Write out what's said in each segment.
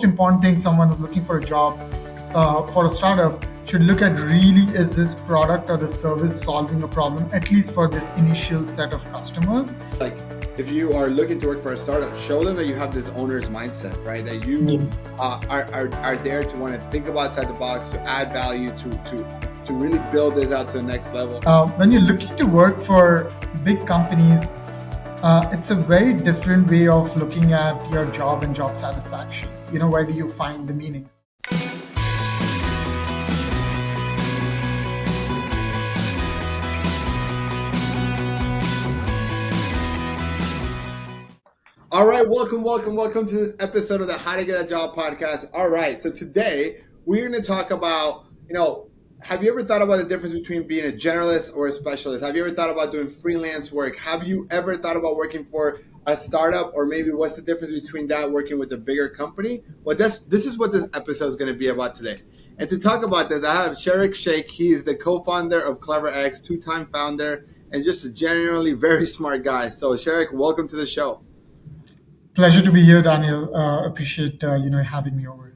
most important thing someone who's looking for a job for a startup should look at really is this product or the service solving a problem, at least for this initial set of customers. Like, if you are looking to work for a startup, show them that you have this owner's mindset, right? That you Yes. are there to want to think about outside the box, to add value, to really build this out to the next level. When you're looking to work for big companies, it's a very different way of looking at your job and job satisfaction. Where do you find the meaning? All right, welcome to this episode of the How to Get a Job podcast. All right, so today we're going to talk about, have you ever thought about the difference between being a generalist or a specialist? Have you ever thought about doing freelance work? Have you ever thought about working for a startup, or maybe what's the difference between that working with a bigger company? Well, this is what this episode is going to be about today. And to talk about this, I have Shaikh. He is the co-founder of CleverX, two-time founder, and just a genuinely very smart guy. So Sharekh, welcome to the show. Pleasure to be here, Daniel. Appreciate having me over.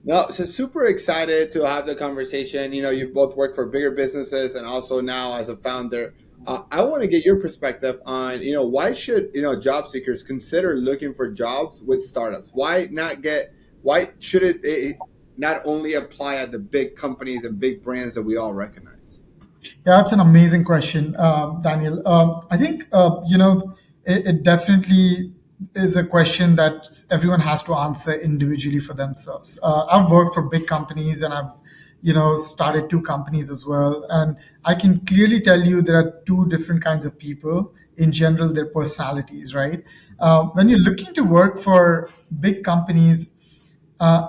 No, so super excited to have the conversation. You both work for bigger businesses and also now as a founder. I want to get your perspective on, why should, job seekers consider looking for jobs with startups? Why should it not only apply at the big companies and big brands that we all recognize? Yeah, that's an amazing question, Daniel. I think it definitely is a question that everyone has to answer individually for themselves. I've worked for big companies and I've started two companies as well, and I can clearly tell you there are two different kinds of people. In general, their personalities, right? When you're looking to work for big companies,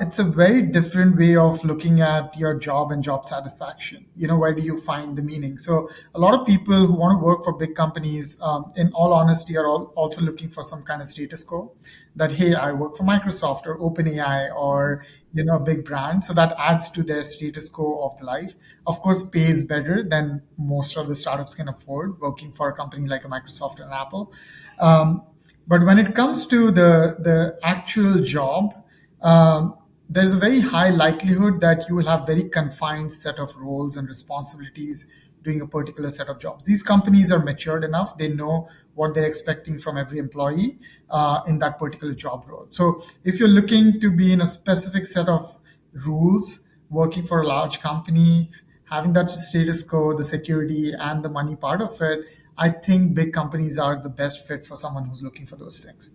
it's a very different way of looking at your job and job satisfaction. Where do you find the meaning? So a lot of people who want to work for big companies, in all honesty, are also looking for some kind of status quo. That hey, I work for Microsoft or OpenAI or a big brand, so that adds to their status quo of the life. Of course, pays better than most of the startups can afford working for a company like a Microsoft and Apple. Um, but when it comes to the actual job, there's a very high likelihood that you will have very confined set of roles and responsibilities doing a particular set of jobs. These companies are matured enough; they know what they're expecting from every employee in that particular job role. So, if you're looking to be in a specific set of rules, working for a large company, having that status quo, the security, and the money part of it, I think big companies are the best fit for someone who's looking for those things.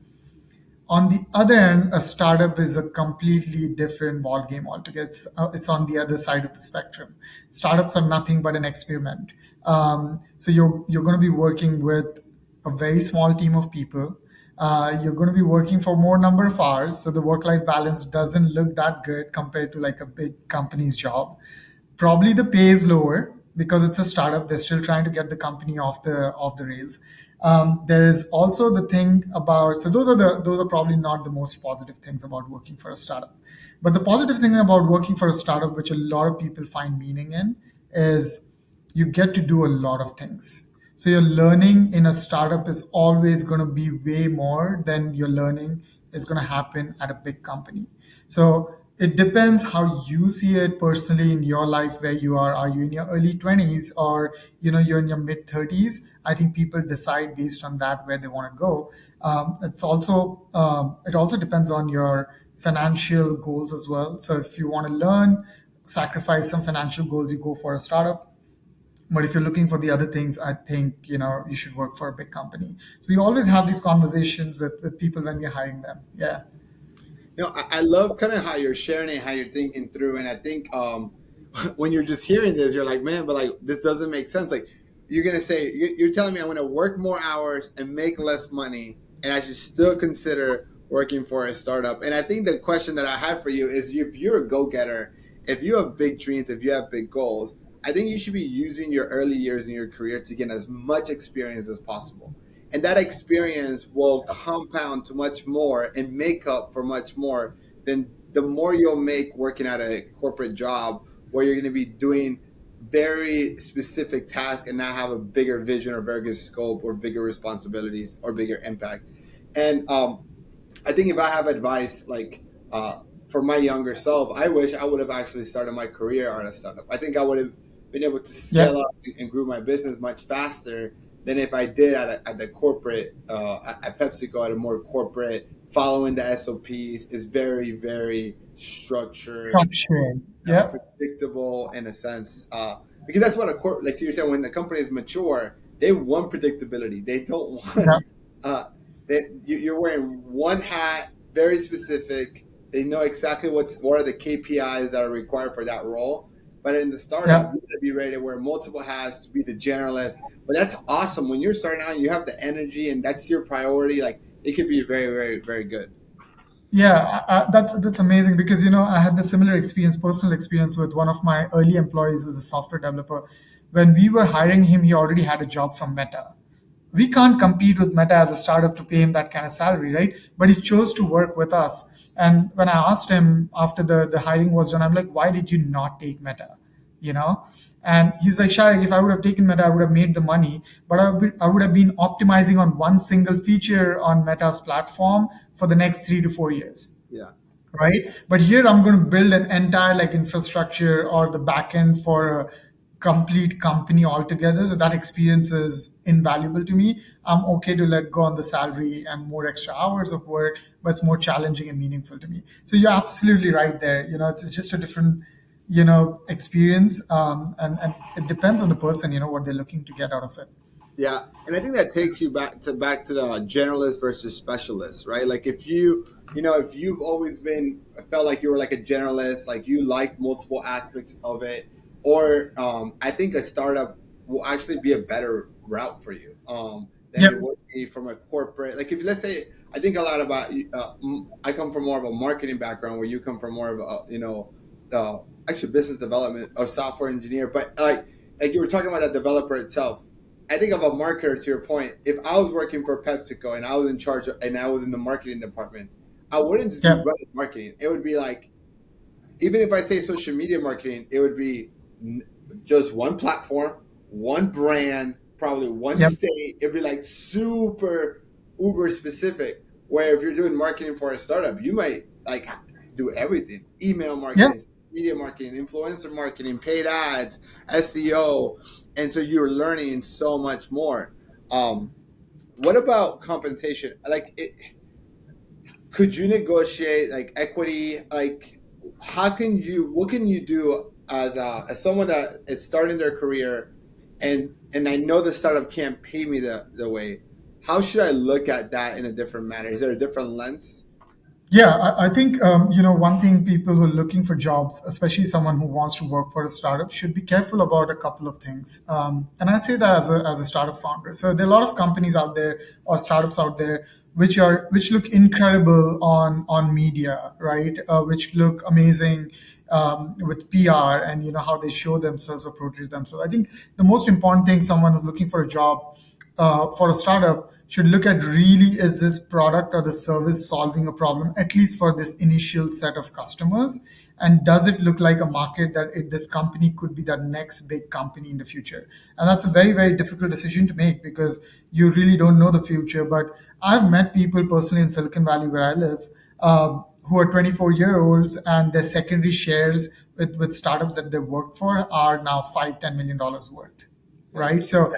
On the other end, a startup is a completely different ball game altogether. It's on the other side of the spectrum. Startups are nothing but an experiment. So you're going to be working with a very small team of people. You're going to be working for more number of hours, so the work-life balance doesn't look that good compared to like a big company's job. Probably the pay is lower because it's a startup. They're still trying to get the company off the rails. There is also the thing about, so those are probably not the most positive things about working for a startup. But the positive thing about working for a startup, which a lot of people find meaning in, is you get to do a lot of things. So your learning in a startup is always going to be way more than your learning is going to happen at a big company. So it depends how you see it personally in your life where you are. Are you in your early 20s or you're in your mid 30s? I think people decide based on that where they want to go. It also depends on your financial goals as well. So if you want to learn, sacrifice some financial goals, you go for a startup. But if you're looking for the other things, I think you should work for a big company. So we always have these conversations with people when we're hiring them. Yeah. I love kind of how you're sharing it, how you're thinking through, and I think when you're just hearing this, you're like, man, but like this doesn't make sense. Like you're gonna say, you're telling me I'm gonna work more hours and make less money, and I should still consider working for a startup. And I think the question that I have for you is, if you're a go-getter, if you have big dreams, if you have big goals, I think you should be using your early years in your career to get as much experience as possible, and that experience will compound to much more and make up for much more than the more you'll make working at a corporate job where you're going to be doing very specific tasks and not have a bigger vision or bigger scope or bigger responsibilities or bigger impact. And I think if I have advice like for my younger self, I wish I would have actually started my career on a startup. I think I would have been able to Yep. scale up and grew my business much faster than if I did at the corporate at PepsiCo at a more corporate following the SOPs is very structured, Structure. Yep. predictable in a sense. Because that's what a corp like you said when the company is mature, they want predictability. They don't want Yep. uh, you're wearing one hat, very specific. They know exactly what are the KPIs that are required for that role. But in the startup, Yep. you got to be ready to wear multiple hats to be the generalist. But that's awesome when you're starting out. You have the energy, and that's your priority. Like it could be very good. Yeah, that's amazing because I had the similar experience, personal experience with one of my early employees who was a software developer. When we were hiring him, he already had a job from Meta. We can't compete with Meta as a startup to pay him that kind of salary, right? But he chose to work with us. And when I asked him after the hiring was done, I'm like, why did you not take Meta? You know? And he's like, Sharekh, if I would have taken Meta, I would have made the money, but I would have been optimizing on one single feature on Meta's platform for the next 3 to 4 years, Yeah. right? But here I'm going to build an entire like infrastructure or the backend for a complete company altogether. So that experience is invaluable to me. I'm okay to let go on the salary and more extra hours of work, but it's more challenging and meaningful to me. So you're absolutely right there. It's just a different, experience. And it depends on the person, what they're looking to get out of it. Yeah, and I think that takes you back to the generalist versus specialist, right? Like if you've always been felt like you were like a generalist, like you like multiple aspects of it, or I think a startup will actually be a better route for you than Yep. it would be from a corporate. Like if let's say I think a lot about I come from more of a marketing background, where you come from more of a actually business development or software engineer, but like you were talking about that developer itself. I think of a marketer to your point. If I was working for PepsiCo and I was in charge and I was in the marketing department, I wouldn't just be Yep. running marketing. It would be like, even if I say social media marketing, it would be just one platform, one brand, probably one Yep. state. It'd be like super uber specific. Where if you're doing marketing for a startup, you might like do everything: email Yep. marketing, media marketing, influencer marketing, paid ads, SEO, and so you're learning so much more. What about compensation? Could you negotiate like equity? Like, what can you do as someone that is starting their career, and I know the startup can't pay me the way. How should I look at that in a different manner? Is there a different lens? Yeah, I think one thing people who are looking for jobs, especially someone who wants to work for a startup, should be careful about a couple of things. And I say that as a startup founder. So there are a lot of companies out there or startups out there which look incredible on media, right? Which look amazing with PR and how they show themselves or portray themselves. I think the most important thing someone who's looking for a job for a startup should look at really is this product or the service solving a problem at least for this initial set of customers, and does it look like a market that this company could be the next big company in the future. And that's a very difficult decision to make because you really don't know the future. But I've met people personally in Silicon Valley where I live, who are 24-year-olds and their secondary shares with startups that they worked for are now $5-10 million worth, Yeah. right? So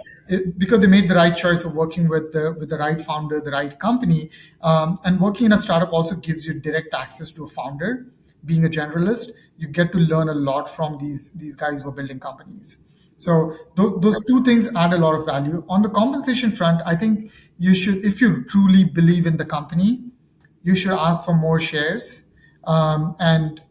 because they made the right choice of working with the right founder, the right company, and working in a startup also gives you direct access to a founder. Being a generalist, you get to learn a lot from these guys who are building companies. So those two things add a lot of value. On the compensation front, I think you should, if you truly believe in the company, you should ask for more shares, and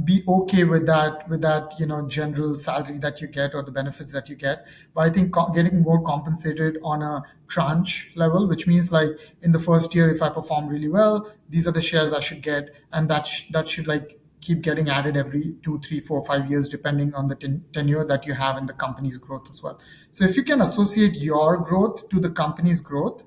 be okay with that general salary that you get or the benefits that you get. But I think getting more compensated on a tranche level, which means like in the first year, if I perform really well, these are the shares I should get, and that should like keep getting added every 2, 3, 4, 5 years depending on the tenure that you have in the company's growth as well. So if you can associate your growth to the company's growth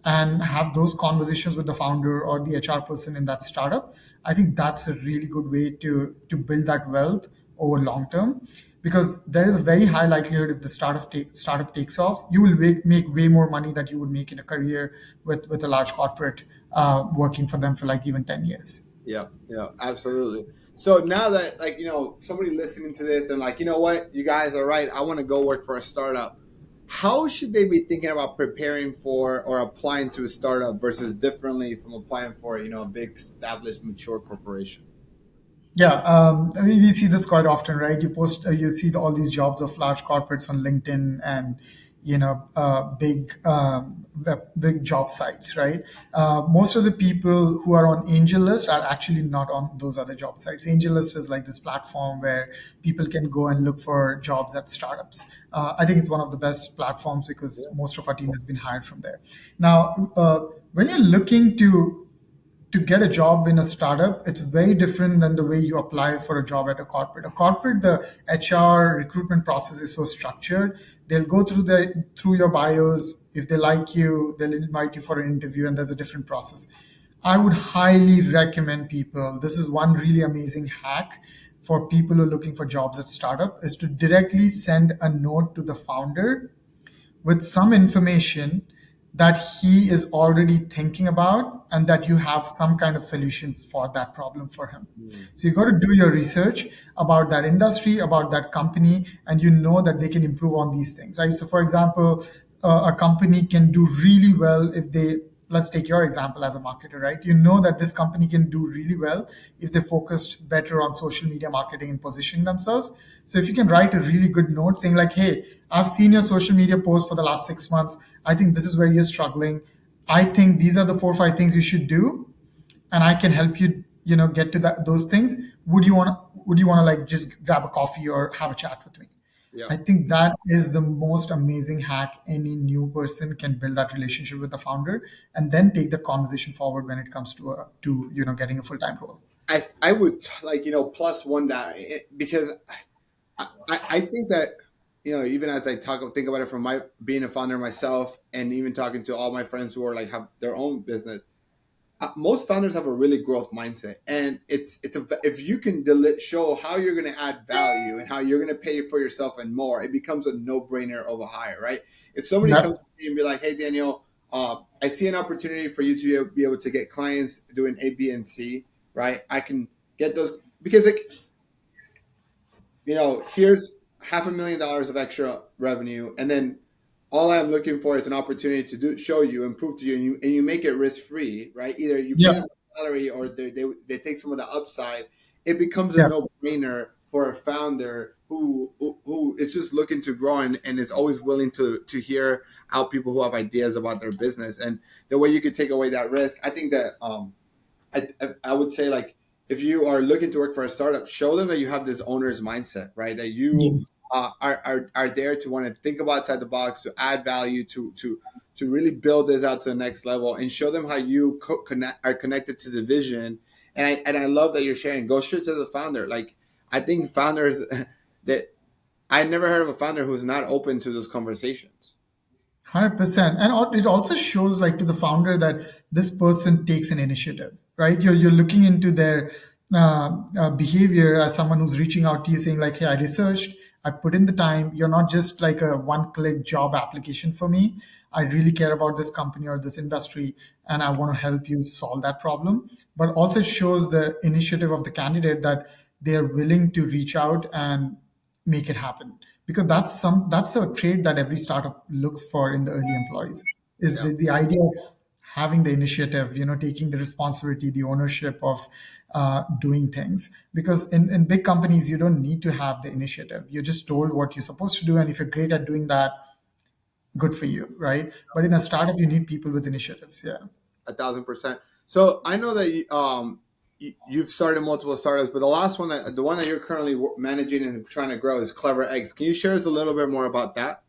and have those conversations with the founder or the HR person in that startup, I think that's a really good way to build that wealth over long term. Because there is a very high likelihood if the startup takes off, you will make way more money that you would make in a career with a large corporate, working for them for like even 10 years. Yeah, yeah, absolutely. So now that, like, somebody listening to this and like, you know what, you guys are right, I want to go work for a startup. How should they be thinking about preparing for or applying to a startup versus differently from applying for, a big established mature corporation? Yeah, I mean, we see this quite often, right? You see all these jobs of large corporates on LinkedIn and big job sites, right? Most of the people who are on Angel List are actually not on those other job sites. Angel List is like this platform where people can go and look for jobs at startups. I think it's one of the best platforms because most of our team has been hired from there. Now, when you're looking to get a job in a startup, it's very different than the way you apply for a job at a corporate. A corporate, the HR recruitment process is so structured. They'll go through your bios. If they like you, they'll invite you for an interview, and there's a different process. I would highly recommend people. This is one really amazing hack for people who are looking for jobs at startup is to directly send a note to the founder with some information that he is already thinking about and that you have some kind of solution for that problem for him. Mm. So you got to do your research about that industry, about that company, and you know that they can improve on these things, right? So, for example, a company can do really well if they, let's take your example as a marketer, right? You know that this company can do really well if they focused better on social media marketing and positioning themselves. So if you can write a really good note saying like, hey, I've seen your social media post for the last 6 months. I think this is where you're struggling. I think these are the 4 or 5 things you should do, and I can help you, get to those things. Would you want to like just grab a coffee or have a chat with me? Yeah. I think that is the most amazing hack. Any new person can build that relationship with the founder and then take the conversation forward when it comes to getting a full-time role. I would like, plus one that because I think that, even as I think about it from my being a founder myself, and even talking to all my friends who are like have their own business, most founders have a really growth mindset, and if you can show how you're going to add value and how you're going to pay for yourself and more, it becomes a no-brainer of a hire, right? If somebody That comes to me and be like, hey, Daniel, I see an opportunity for you to be able to get clients doing A, B, and C, right? I can get those because like, here's $500,000 of extra revenue, and then all I'm looking for is an opportunity to show you, and prove to you, and you make it risk free, right? Either you Yeah, pay them the salary or they take some of the upside. It becomes a yeah, no brainer for a founder who is just looking to grow, and is always willing to hear out people who have ideas about their business. And the way you could take away that risk, I think that I would say, like, if you are looking to work for a startup, show them that you have this owner's mindset, right? That you yes. are there to want to think about outside the box, to add value, to really build this out to the next level, and show them how you are connected to the vision. And I love that you're sharing. Go straight to the founder. Like, I think founders that I've never heard of a founder who's not open to those conversations. 100%. And it also shows like to the founder that this person takes an initiative, right? You're looking into their behavior as someone who's reaching out to you saying like, hey, I researched, I put in the time. You're not just like a one-click job application for me. I really care about this company or this industry, and I want to help you solve that problem. But also shows the initiative of the candidate that they are willing to reach out and make it happen, because that's a trait that every startup looks for in the early employees, is Yeah. the idea of having the initiative, taking the responsibility, the ownership of doing things. Because in big companies you don't need to have the initiative, you're just told what you're supposed to do, and if you're great at doing that, good for you, right? But in a startup you need people with initiatives. Yeah. 1,000%. So I know that you've started multiple startups, but the one that you're currently managing and trying to grow is Clever Eggs. Can you share us a little bit more about that?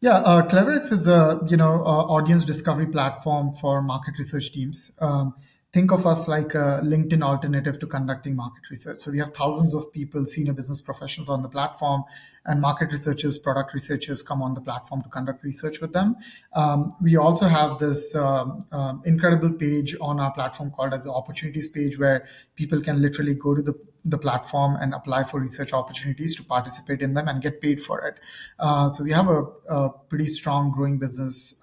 Yeah, CleverX is a audience discovery platform for market research teams. Think of us like a LinkedIn alternative to conducting market research. So we have thousands of people, senior business professionals on the platform, and market researchers, product researchers come on the platform to conduct research with them. We also have this incredible page on our platform called as the opportunities page, where people can literally go to the platform and apply for research opportunities to participate in them and get paid for it. So we have a pretty strong growing business.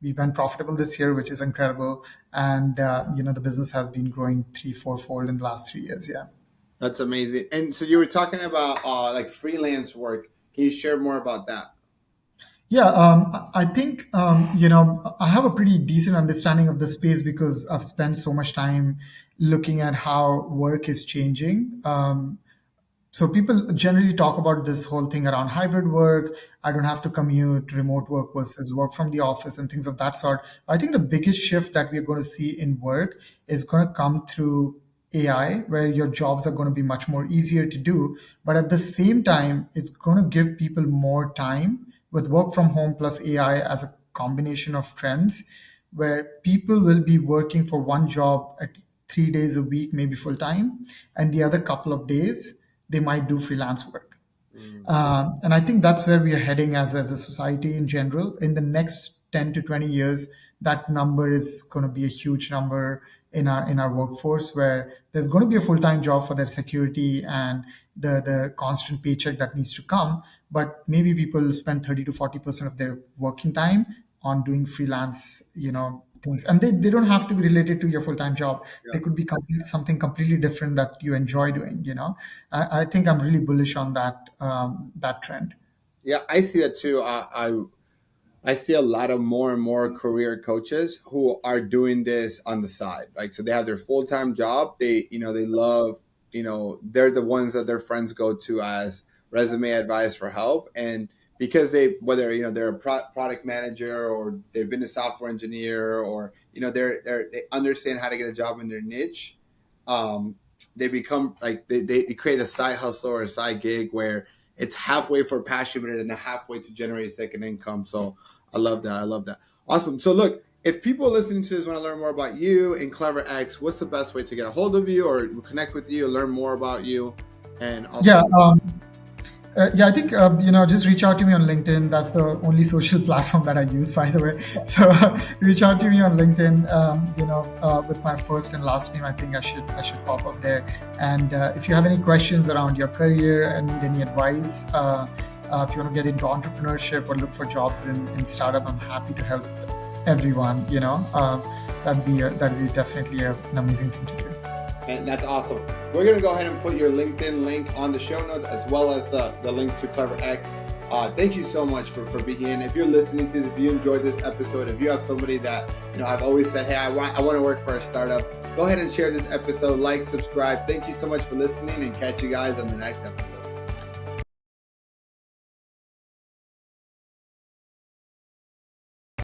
we went profitable this year, which is incredible. And the business has been growing three, fourfold in the last 3 years. Yeah. That's amazing. And so you were talking about like freelance work. Can you share more about that? Yeah, I think I have a pretty decent understanding of the space because I've spent so much time looking at how work is changing. So people generally talk about this whole thing around hybrid work. I don't have to commute, remote work versus work from the office and things of that sort. I think the biggest shift that we're going to see in work is going to come through AI, where your jobs are going to be much more easier to do. But at the same time, it's going to give people more time with work from home plus AI as a combination of trends, where people will be working for one job at 3 days a week, maybe full time, and the other couple of days they might do freelance work. Mm, And I think that's where we are heading as a society in general. In the next 10 to 20 years, that number is going to be a huge number in our workforce, where there's going to be a full-time job for their security and the constant paycheck that needs to come. But maybe people spend 30 to 40% of their working time on doing freelance, things. And they don't have to be related to your full-time job. yeah. They could be something completely different that you enjoy doing. I think I'm really bullish on that trend. Yeah, I see that too. I see a lot of more and more career coaches who are doing this on the side. Like, so they have their full time job. They love, they're the ones that their friends go to as resume advice for help. And because whether, they're a product manager or they've been a software engineer or, they understand how to get a job in their niche. They become like, they create a side hustle or a side gig where it's halfway for passion and halfway to generate a second income. So, I love that. I love that. Awesome. So look, if people listening to this want to learn more about you and Clever X, what's the best way to get a hold of you or connect with you, learn more about you, and also Yeah, yeah, I think just reach out to me on LinkedIn. That's the only social platform that I use, by the way. So reach out to me on LinkedIn. With my first and last name, I think I should pop up there. And if you have any questions around your career and need any advice, if you want to get into entrepreneurship or look for jobs in startup, I'm happy to help everyone. That'd be definitely an amazing thing to do. and that's awesome. We're gonna go ahead and put your LinkedIn link on the show notes as well as the link to Clever X. Thank you so much for being in. If you're listening to this, if you enjoyed this episode, if you have somebody that I've always said, hey, I want to work for a startup, go ahead and share this episode, like, subscribe. Thank you so much for listening, and catch you guys on the next episode.